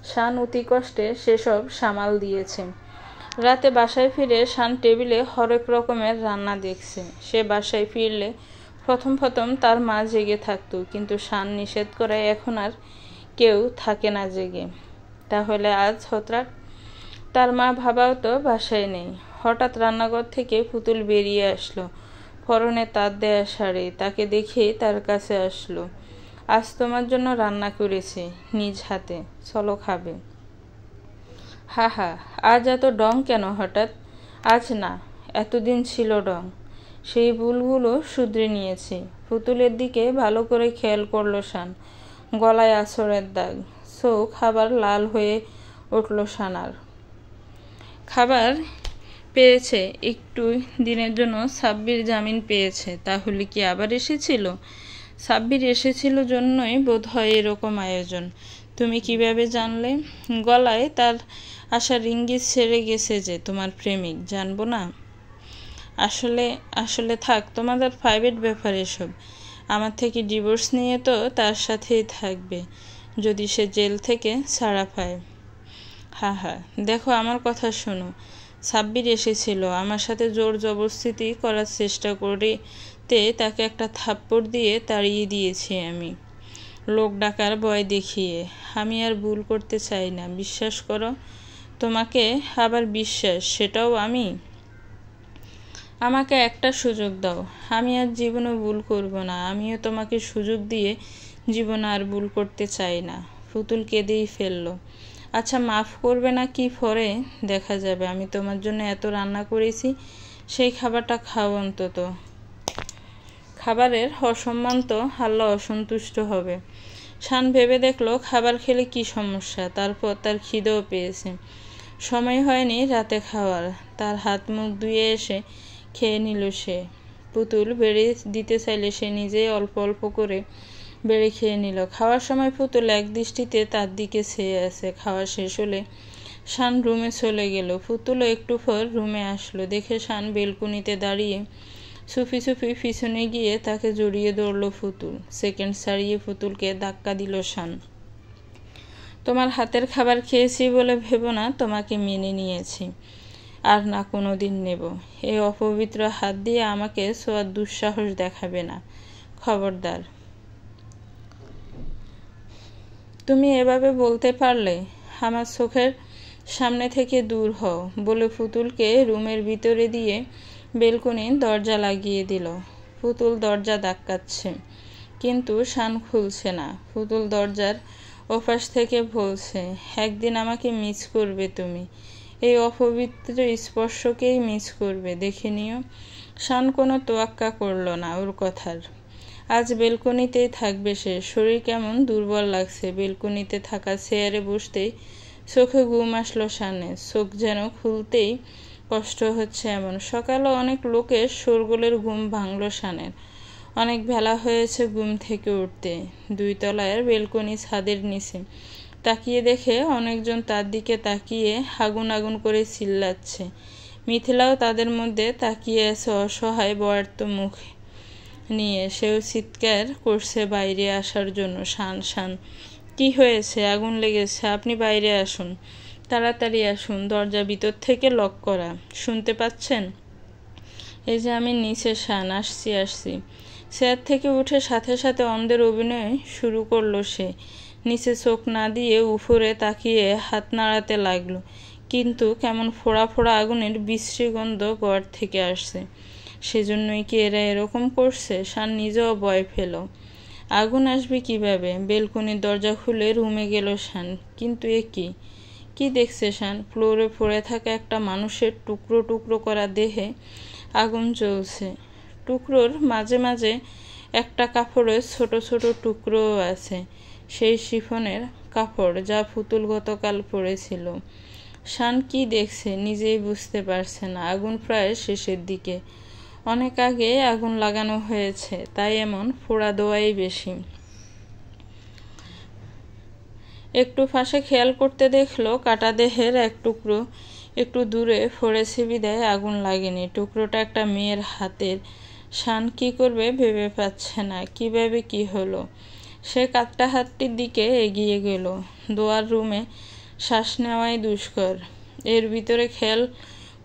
S1: শান অতি কষ্টে সেসব সামাল দিয়েছে। রাতে বাসায় ফিরে শান টেবিলে হরেক রকমের রান্না দেখছে। সে বাসায় ফিরলে প্রথম তার মা জেগে থাকতো, কিন্তু শান নিষেধ করায় এখন আর কেউ থাকে না জেগে। তাহলে আজ হঠাৎ তার মা ভাবাও তো বাসায় নেই। হঠাৎ রান্নাঘর থেকে পুতুল বেরিয়ে আসলো, পরনে তার দেয়া শাড়ি। তাকে দেখেই তার কাছে আসলো। আজ তোমার জন্য রান্না করেছি নিজ হাতে, চলো খাবে। হা হা, আজ এত ডং কেন হঠাৎ? আজ না, এতদিন ছিল ডং, সেই ভুলগুলো শুধরে নিয়েছি। পুতুলের দিকে ভালো করে খেয়াল করলো শান। গলায় আঁচড়ের দাগ, চোখ আবার লাল হয়ে উঠল শানার। খাবার পেয়েছে, একটু দিনের জন্য সাব্বির জামিন পেয়েছে। তাহলে কি আবার এসেছিল? সাব্বির এসেছিল জন্যই বোধ হয় এরকম আয়োজন। তুমি কিভাবে জানলে? গলায় তার আশার ইঙ্গিত ছেড়ে গেছে যে তোমার প্রেমিক, জানবো না? আসলে থাক, তোমাদের প্রাইভেট ব্যাপার এসব। আমার থেকে ডিভোর্স নিয়ে তো তার সাথেই থাকবে, যদি সে জেল থেকে ছাড়া পায়। হা হা, দেখো আমার কথা শোনো। সাব্বির এসেছিল, আমার সাথে জোর জবরদস্তি করার চেষ্টা করতে তাকে একটা থাপ্পড় দিয়ে তাড়িয়ে দিয়েছি আমি, লোক ডাকার ভয় দেখিয়ে। আমি আর ভুল করতে চাই না, বিশ্বাস করো। তোমাকে আবার বিশ্বাস, সেটাও আমি? আমাকে একটা সুযোগ দাও, আমি আর জীবনে ভুল করব না। আমিও তোমাকে সুযোগ দিয়ে জীবনে আর ভুল করতে চাই না। পুতুল কেঁদেই ফেলল। আচ্ছা, মাফ করবে না কি পরে দেখা যাবে। আমি তোমার জন্য এত রান্না করেছি, সেই খাবারটা খাও অন্তত। খাবারের অসম্মান তো আল্লাহ অসন্তুষ্ট হবে। শান ভেবে দেখলো খাবার খেলে কি সমস্যা। তারপর তার খিদেও পেয়েছে। সময় হয়নি রাতে খাওয়ার। তার হাত মুখ ধুয়ে এসে খেয়ে নিল সে। পুতুল বেড়ে দিতে চাইলে সে নিজেই অল্প অল্প করে বেড়ে খেয়ে নিল। খাওয়ার সময় পুতুল এক দৃষ্টিতে তার দিকে চেয়ে আছে। খাওয়া শেষ হলে শান রুমে চলে গেল। পুতুলও একটু পর রুমে আসলো। দেখে শান বেলকুনিতে দাঁড়িয়ে চুপি চুপি পিছনে গিয়ে তাকে জড়িয়ে ধরল পুতুল। সেকেন্ড ছাড়িয়ে পুতুলকে ধাক্কা দিল শান। তোমার হাতের খাবার খেয়েছি বলে ভেবো না তোমাকে মেনে নিয়েছি, আর না কোনো দিন নেব। এই অপবিত্র হাত দিয়ে আমাকে ছোঁয়ার দুঃসাহস দেখাবে না, খবরদার। তুমি এভাবে বলতে পারলে? আমার চোখের সামনে থেকে দূর হও, বলে পুতুলকে রুমের ভিতরে দিয়ে বেলকনির দরজা লাগিয়ে দিল। পুতুল দরজা ধাক্কাচ্ছে, কিন্তু শান খুলছে না। পুতুল দরজার ওপাশ থেকে বলছে, একদিন আমাকে মিস করবে তুমি, এই অপবিত্র স্পর্শকেই মিস করবে, দেখে নিও। শান কোনো তোয়াক্কা করল না ওর কথার। আজ বেলকনিতেই থাকবে সে। শরীর কেমন দুর্বল লাগছে। বেলকনিতে থাকা চেয়ারে বসতেই চোখে ঘুম আসলো শানের। চোখ যেন খুলতেই কষ্ট হচ্ছে এমন। সকালে অনেক লোকের শোরগোলের ঘুম ভাঙল শানের। অনেক বেলা হয়েছে ঘুম থেকে উঠতে। 2 তলার বেলকনি ছাদের নিচে তাকিয়ে দেখে অনেকজন তার দিকে তাকিয়ে আগুন আগুন করে চিল্লাচ্ছে। মিথিলাও তাদের মধ্যে তাকিয়ে আছে অসহায় বয়ার্ত মুখে। নিয়ে সেও চিৎকার করছে বাইরে আসার জন্য। শান শান, কি হয়েছে? আগুন লেগেছে, আপনি বাইরে আসুন, তাড়াতাড়ি আসুন, দরজা ভিতর থেকে লক করা, শুনতে পাচ্ছেন? এই যে আমি নিচে, শান, আসছি। চেয়ার থেকে উঠে সাথে সাথে অন্ধের অভিনয় শুরু করলো সে। নিচে চোখ না দিয়ে উপরে তাকিয়ে হাত নাড়াতে লাগলো, কিন্তু কেমন ফোড়া ফোড়া আগুনের বিশ্রী গন্ধ ঘর থেকে আসছে। সেজন্যই কি এরা এরকম করছে? শান নিজেও ভয় পেল। আগুন আসবে কিভাবে? বেলকনির দরজা খুলে রুমে গেল শান, কিন্তু এ কি দেখছে শান? ফ্লোরে পড়ে থাকা একটা মানুষের টুকরো টুকরো করা দেহে আগুন জ্বলছে। টুকরোর মাঝে মাঝে একটা কাপড়ের ছোট ছোট টুকরোও আছে, সেই শিফনের কাপড় যা পুতুল গতকাল পরেছিল। শান কি দেখছে নিজেই বুঝতে পারছে না। আগুন প্রায় শেষের দিকে, অনেক আগে আগুন লাগানো হয়েছে, তাই এমন পোড়া দোয়াই বেশি। একটু পাশে খেয়াল করতে দেখলো কাটা দেহের এক টুকরো একটু দূরে পড়েছে বিদায় আগুন লাগেনি। টুকরোটা একটা মেয়ের হাতের। শান কি করবে ভেবে পাচ্ছে না। কিভাবে কি হলো? সে কাটা হাতটির দিকে এগিয়ে গেল। দোয়ার রুমে শ্বাস নেওয়াই দুষ্কর। এর ভিতরে খেয়াল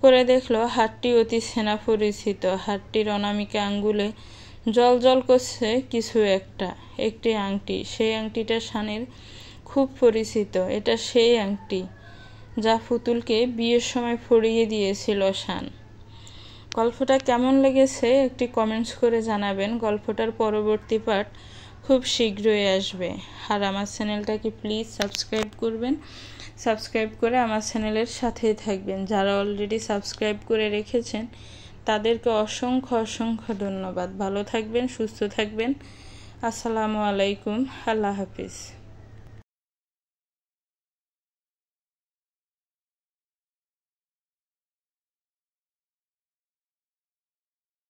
S1: করে দেখলো হাতটি অতি চেনা পরিচিত। হাতটির অনামিকা আঙ্গুলে জল জল করছে কিছু একটা, একটি আংটি। সেই আংটিটা শানের খুব পরিচিত। এটা সেই আংটি যা পুতুলকে বিয়ের সময় পরিয়ে দিয়েছিল শান। গল্পটা কেমন লেগেছে একটি কমেন্টস করে জানাবেন। গল্পটার পরবর্তী পার্ট খুব শীঘ্রই আসবে। আর আমার চ্যানেলটাকে প্লিজ সাবস্ক্রাইব করবেন। সাবস্ক্রাইব করে আমার চ্যানেলের সাথেই থাকবেন। যারা অলরেডি সাবস্ক্রাইব করে রেখেছেন তাদেরকে অসংখ্য অসংখ্য ধন্যবাদ। ভালো থাকবেন, সুস্থ থাকবেন। আসসালামু আলাইকুম, আল্লাহ হাফিজ।